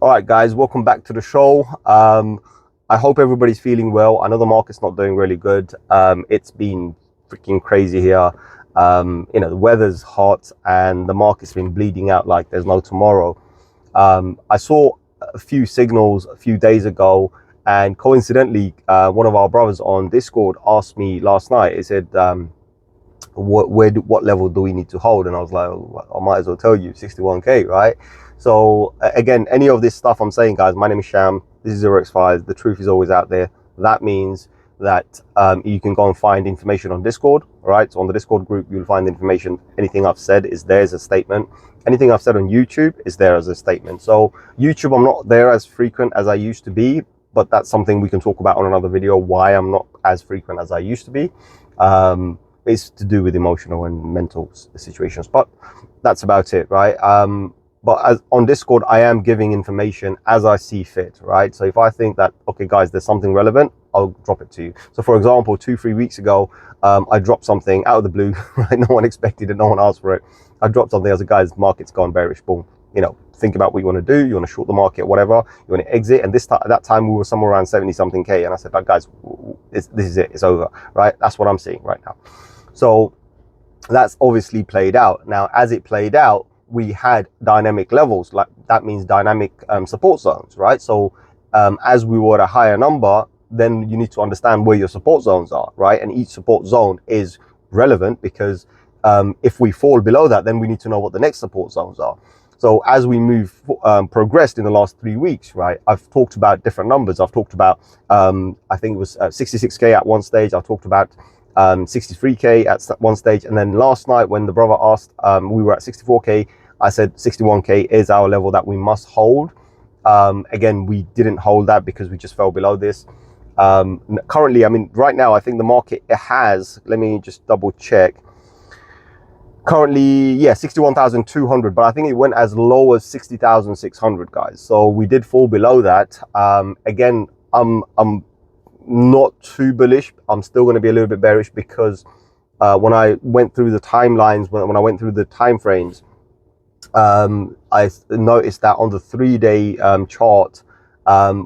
All right, guys, welcome back to the show. I hope everybody's feeling well. I know the market's not doing really good. It's been freaking crazy here. The weather's hot and the market's been bleeding out like there's no tomorrow. I saw a few signals a few days ago, and coincidentally, one of our brothers on Discord asked me last night. He said, what level do we need to hold? And I was like, well, I might as well tell you, 61k, right? So again, any of this stuff I'm saying, guys, my name is Sham. This is 0x Files. The truth is always out there. That means that you can go and find information on Discord. All right, so on the Discord group, you'll find information. Anything I've said is there as a statement. Anything I've said on YouTube is there as a statement. So YouTube, I'm not there as frequent as I used to be, but that's something we can talk about on another video, why I'm not as frequent as I used to be. It's to do with emotional and mental situations, but that's about it, right? But as on Discord, I am giving information as I see fit, right? So if I think that, okay, guys, there's something relevant, I'll drop it to you. So for example, 2-3 weeks ago, I dropped something out of the blue, right? No one expected it, no one asked for it. I dropped something as a guys, market's gone bearish, boom. Think about what you want to do. You want to short the market, whatever. You want to exit. And at that time, we were somewhere around 70 something K. And I said, like, guys, this is it. It's over, right? That's what I'm seeing right now. So that's obviously played out. Now, as it played out, we had dynamic levels, like that means dynamic support zones, right? So as we were at a higher number, then you need to understand where your support zones are, right? And each support zone is relevant because if we fall below that, then we need to know what the next support zones are. So as we progressed in the last 3 weeks, right, I've talked about different numbers. I've talked about, I think it was 66K at one stage. I've talked about 63K at one stage, and then last night when the brother asked, we were at 64K. I said 61K is our level that we must hold. Again, we didn't hold that because we just fell below this. Currently, I mean, right now, I think the market has, let me just double check. Currently, yeah, 61,200, but I think it went as low as 60,600, guys. So we did fall below that. Again, I'm not too bullish. I'm still going to be a little bit bearish because when I went through the timelines, when I went through the time frames, I noticed that on the 3-day chart,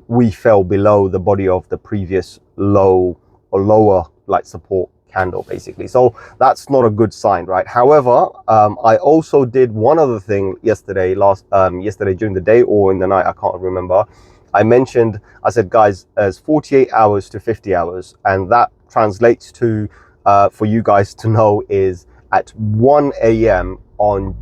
we fell below the body of the previous low or lower like support candle, basically. So that's not a good sign, right? However, I also did one other thing yesterday during the day or in the night, I can't remember. I said, guys, there's 48 hours to 50 hours. And that translates to, for you guys to know, is at 1 a.m. on,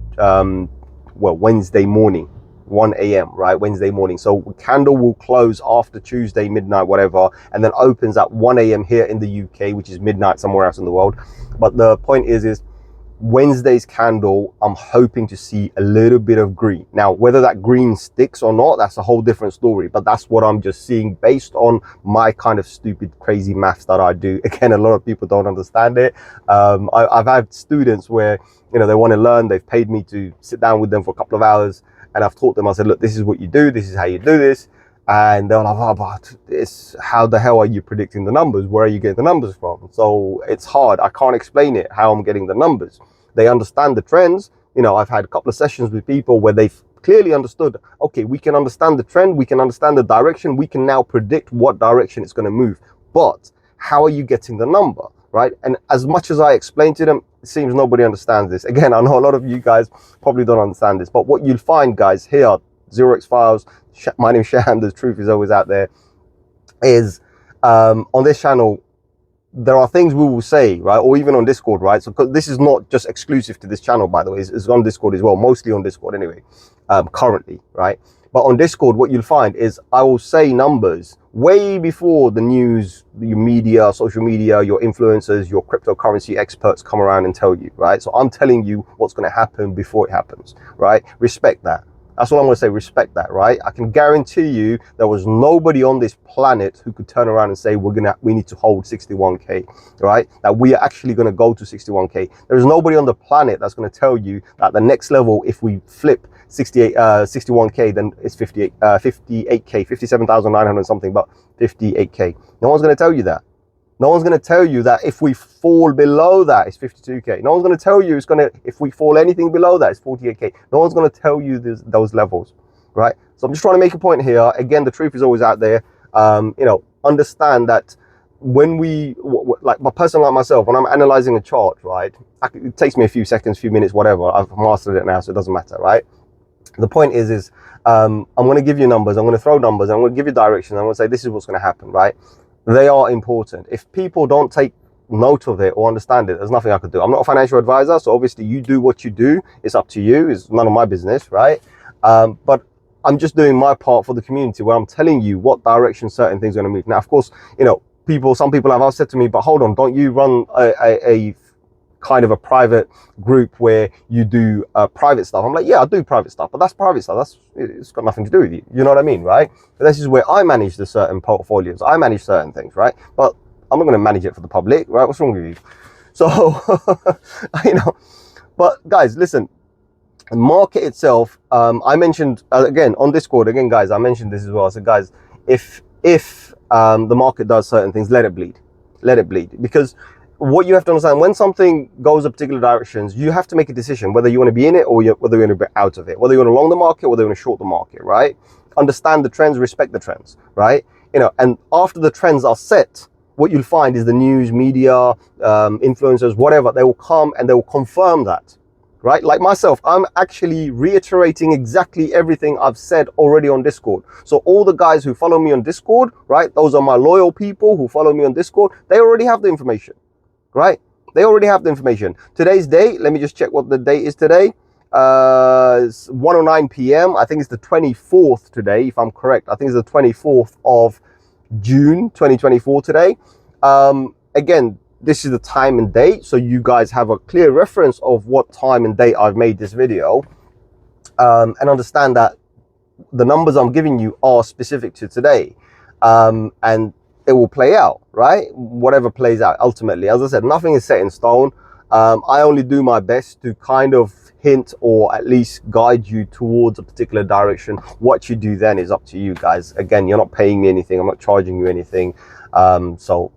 Wednesday morning, 1 a.m., right? Wednesday morning. So candle will close after Tuesday, midnight, whatever, and then opens at 1 a.m. here in the UK, which is midnight somewhere else in the world. But the point is Wednesday's candle, I'm hoping to see a little bit of green. Now, whether that green sticks or not, that's a whole different story. But that's what I'm just seeing based on my kind of stupid, crazy maths that I do. Again, a lot of people don't understand it. I've had students where, they want to learn. They've paid me to sit down with them for a couple of hours. And I've taught them, I said, look, this is what you do. This is how you do this. And they're like, oh, but how the hell are you predicting the numbers? Where are you getting the numbers from? So it's hard. I can't explain it, how I'm getting the numbers. They understand the trends. I've had a couple of sessions with people where they've clearly understood, okay, we can understand the trend. We can understand the direction. We can now predict what direction it's going to move. But how are you getting the number, right? And as much as I explain to them, it seems nobody understands this. Again, I know a lot of you guys probably don't understand this, but what you'll find, guys, here, 0x Files, my name is Sham, the truth is always out there, is on this channel, there are things we will say, right? Or even on Discord, right? So this is not just exclusive to this channel, by the way. It's on Discord as well, mostly on Discord anyway, currently, right? But on Discord, what you'll find is I will say numbers way before the news, your media, social media, your influencers, your cryptocurrency experts come around and tell you, right? So I'm telling you what's going to happen before it happens, right? Respect that. That's all I'm going to say. Respect that, right? I can guarantee you there was nobody on this planet who could turn around and say we need to hold 61K, right? That we are actually going to go to 61K. There is nobody on the planet that's going to tell you that the next level, if we flip 61K, then it's 58K, 57,900 something, but 58K. No one's going to tell you that. No one's going to tell you that if we fall below that, it's 52K. No one's going to tell you if we fall anything below that, it's 48K. No one's going to tell you those levels, right? So I'm just trying to make a point here. Again, the truth is always out there. Understand that when we, like a person like myself, when I'm analyzing a chart, right, it takes me a few seconds, few minutes, whatever. I've mastered it now, so it doesn't matter, right? The point is I'm going to give you numbers. I'm going to throw numbers. I'm going to give you directions. I'm going to say this is what's going to happen, right? They are important. If people don't take note of it or understand it, there's nothing I could do. I'm not a financial advisor, so obviously you do what you do. It's up to you. It's none of my business, right? But I'm just doing my part for the community where I'm telling you what direction certain things are going to move. Now, of course, some people have said to me, but hold on, don't you run a kind of a private group where you do private stuff? I'm like, yeah, I do private stuff, but that's private stuff. It's got nothing to do with you. You know what I mean, right? But this is where I manage the certain portfolios. I manage certain things, right? But I'm not going to manage it for the public, right? What's wrong with you? So, but guys, listen, the market itself, I mentioned, again, on Discord, guys, I mentioned this as well. I said, guys, if the market does certain things, let it bleed. Let it bleed. Because what you have to understand, when something goes a particular directions, you have to make a decision whether you want to be in it or whether you want to be out of it, whether you want to long the market, whether you want to short the market, right? Understand the trends, respect the trends, right? And after the trends are set, what you'll find is the news, media, influencers, whatever, they will come and they will confirm that, right? Like myself, I'm actually reiterating exactly everything I've said already on Discord. So all the guys who follow me on Discord, right? Those are my loyal people who follow me on Discord. They already have the information. Right? They already have the information. Today's date, let me just check what the date is today. It's 1:09 p.m. I think it's the 24th today, if I'm correct. I think it's the 24th of June 2024 today. Again, this is the time and date, so you guys have a clear reference of what time and date I've made this video. And understand that the numbers I'm giving you are specific to today. And it will play out, right? Whatever plays out ultimately. As I said, nothing is set in stone. I only do my best to kind of hint or at least guide you towards a particular direction. What you do then is up to you guys. Again, you're not paying me anything. I'm not charging you anything. So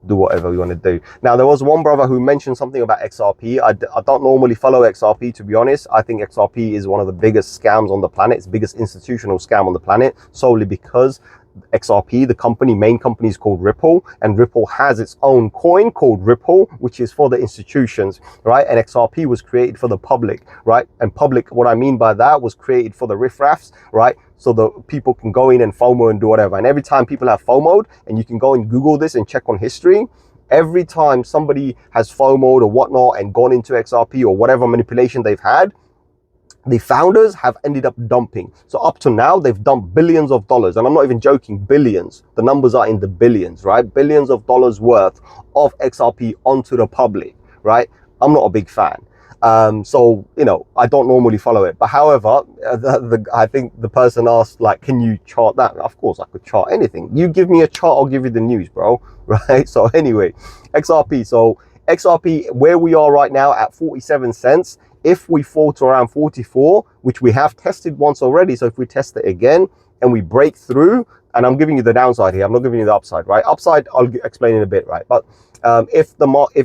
do whatever you want to do. Now, there was one brother who mentioned something about XRP. I don't normally follow XRP, to be honest. I think XRP is one of the biggest scams on the planet. It's the biggest institutional scam on the planet, solely because XRP, the main company is called Ripple, and Ripple has its own coin called Ripple, which is for the institutions, right? And XRP was created for the public, right? And public, what I mean by that, was created for the riffraffs, right? So the people can go in and FOMO and do whatever. And every time people have FOMO'd, and you can go and Google this and check on history, every time somebody has FOMO'd or whatnot and gone into XRP or whatever manipulation they've had, the founders have ended up dumping. So up to now, they've dumped billions of dollars. And I'm not even joking, billions. The numbers are in the billions, right? Billions of dollars worth of XRP onto the public, right? I'm not a big fan. So, I don't normally follow it. But however, I think the person asked, like, can you chart that? Of course, I could chart anything. You give me a chart, I'll give you the news, bro. Right? So anyway, XRP. So XRP, where we are right now at 47 cents. If we fall to around 44, which we have tested once already, so if we test it again and we break through, and I'm giving you the downside here, I'm not giving you the upside, right? Upside, I'll explain in a bit, right? But if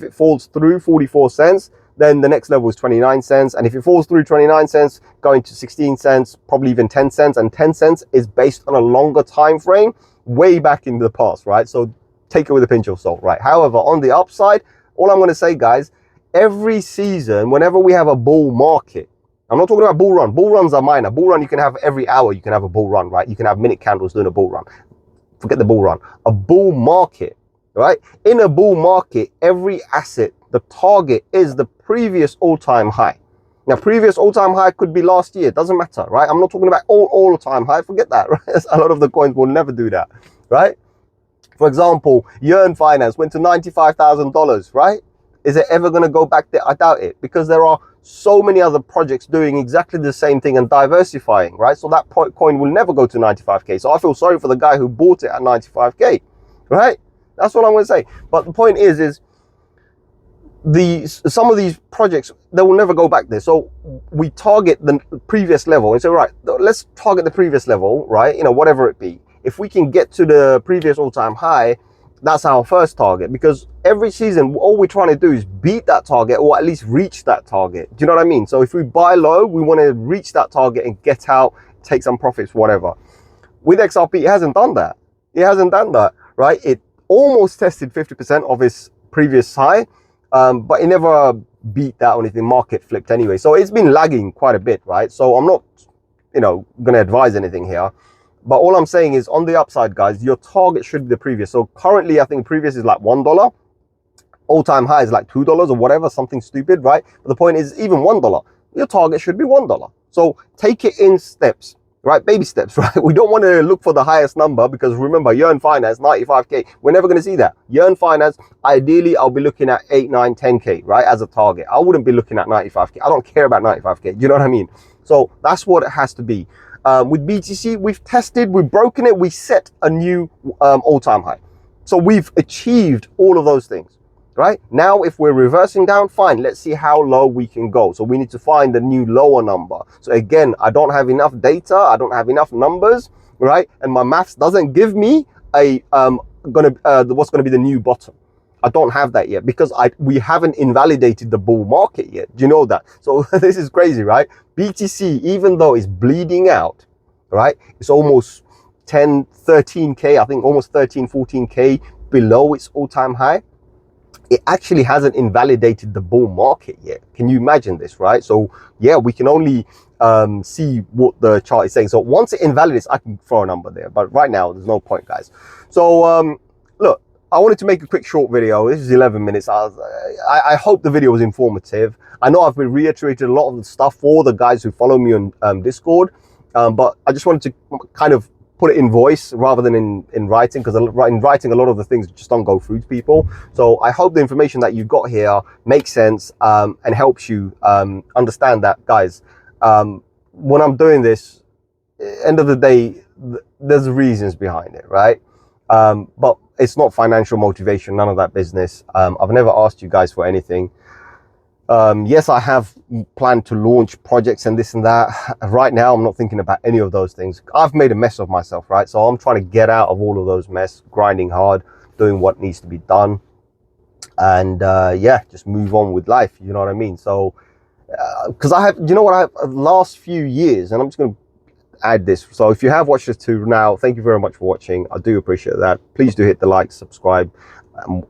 it falls through 44 cents, then the next level is 29 cents. And if it falls through 29 cents, going to 16 cents, probably even 10 cents. And 10 cents is based on a longer time frame, way back in the past, right? So take it with a pinch of salt, right? However, on the upside, all I'm going to say, guys, every season, whenever we have a bull market, I'm not talking about bull run. Bull runs are minor. Bull run, you can have every hour, you can have a bull run, right? You can have minute candles doing a bull run. Forget the bull run. A bull market, right? In a bull market, every asset, the target is the previous all-time high. Now, previous all-time high could be last year. Doesn't matter, right? I'm not talking about all-time high. Forget that, right? A lot of the coins will never do that, right? For example, Yearn Finance went to $95,000, right? Is it ever going to go back there? I doubt it, because there are so many other projects doing exactly the same thing and diversifying, right? So that coin will never go to 95K. So I feel sorry for the guy who bought it at 95K, right? That's what I'm going to say. But the point is some of these projects, they will never go back there. So we target the previous level and say, right, let's target the previous level, right? Whatever it be. If we can get to the previous all-time high, that's our first target, because every season, all we're trying to do is beat that target or at least reach that target. Do you know what I mean? So if we buy low, we want to reach that target and get out take some profits, whatever. With XRP, it hasn't done that. It hasn't done that, right? It almost tested 50% of its previous high, but it never beat that or anything. Market flipped anyway. So it's been lagging quite a bit, right? So I'm not, going to advise anything here. But all I'm saying is on the upside, guys, your target should be the previous. So currently, I think previous is like $1. All-time high is like $2 or whatever, something stupid, right? But the point is, even $1, your target should be $1. So take it in steps, right? Baby steps, right? We don't want to look for the highest number because remember, Yearn Finance, 95K. We're never going to see that. Yearn Finance, ideally, I'll be looking at 8, 9, 10K, right? As a target. I wouldn't be looking at 95K. I don't care about 95K. Do you know what I mean? So that's what it has to be. With BTC, we've tested, we've broken it, we set a new all-time high. So we've achieved all of those things, right? Now, if we're reversing down, fine, let's see how low we can go. So we need to find the new lower number. So again, I don't have enough data, I don't have enough numbers, right? And my maths doesn't give me a what's gonna be the new bottom. I don't have that yet because we haven't invalidated the bull market yet. Do you know that? So this is crazy, right? BTC, even though it's bleeding out, right? It's almost 10, 13K, I think almost 13, 14K below its all-time high. It actually hasn't invalidated the bull market yet. Can you imagine this, right? So yeah, we can only see what the chart is saying. So once it invalidates, I can throw a number there. But right now, there's no point, guys. So look, I wanted to make a quick short video. This is 11 minutes. I hope the video was informative. I know I've been reiterated a lot of the stuff for the guys who follow me on Discord, but I just wanted to kind of put it in voice rather than in writing, because in writing a lot of the things just don't go through to people. So I hope the information that you've got here makes sense and helps you understand that, guys. When I'm doing this, end of the day, there's reasons behind it, right? But it's not financial motivation, none of that business. I've never asked you guys for anything. Yes, I have planned to launch projects and this and that. Right now, I'm not thinking about any of those things. I've made a mess of myself, right? So I'm trying to get out of all of those mess, grinding hard, doing what needs to be done. And yeah, just move on with life, you know what I mean? So, because I have, you know what, I have last few years, and I'm just going to add this. So if you have watched this to now, thank you very much for watching. I do appreciate that. Please do hit the like, subscribe,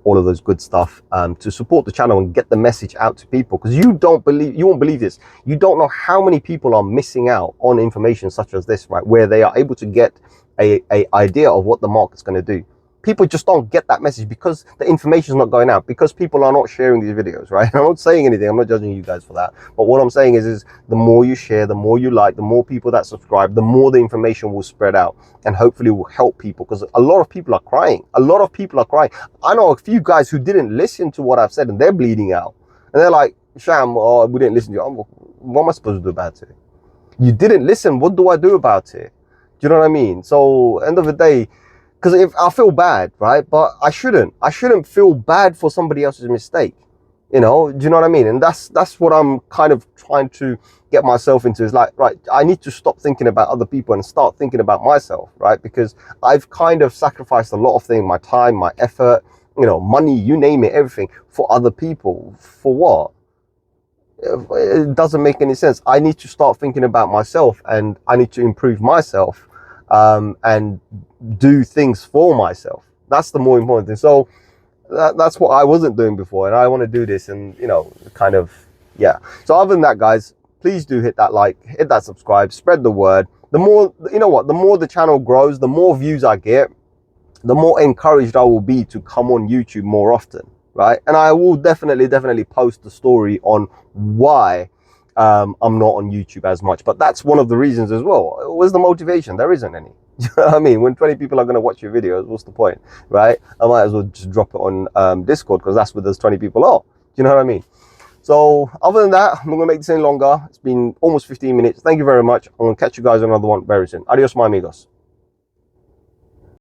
all of those good stuff to support the channel and get the message out to people, because you won't believe this. You don't know how many people are missing out on information such as this, right? Where they are able to get a idea of what the market's going to do. People just don't get that message because the information is not going out, because people are not sharing these videos, right? I'm not saying anything, I'm not judging you guys for that, but what I'm saying is the more you share, the more you like, the more people that subscribe, the more the information will spread out, and hopefully will help people, because a lot of people are crying. A lot of people are crying. I know a few guys who didn't listen to what I've said and they're bleeding out, and they're like, Sham, oh, we didn't listen to you. What am I supposed to do about it? You didn't listen, what do I do about it? Do you know what I mean? So end of the day, because if I feel bad, right? But I shouldn't feel bad for somebody else's mistake. You know, do you know what I mean? And that's what I'm kind of trying to get myself into, is like, right, I need to stop thinking about other people and start thinking about myself, right? Because I've kind of sacrificed a lot of things, my time, my effort, you know, money, you name it, everything, for other people. For what? It doesn't make any sense. I need to start thinking about myself, and I need to improve myself and do things for myself. That's the more important thing. So that's what I wasn't doing before, and I want to do this, and you know, kind of, yeah. So other than that, guys, please do hit that like, hit that subscribe, spread the word. The more, you know what, the more the channel grows, the more views I get, the more encouraged I will be to come on YouTube more often, right? And I will definitely post the story on why I'm not on YouTube as much. But that's one of the reasons as well. Where's the motivation? There isn't any. Do you know what I mean? When 20 people are going to watch your videos, what's the point, right? I might as well just drop it on Discord, because that's where those 20 people are. Do you know what I mean? So other than that, I'm not going to make this any longer. It's been almost 15 minutes. Thank you very much. I'm going to catch you guys on another one very soon. Adios, my amigos.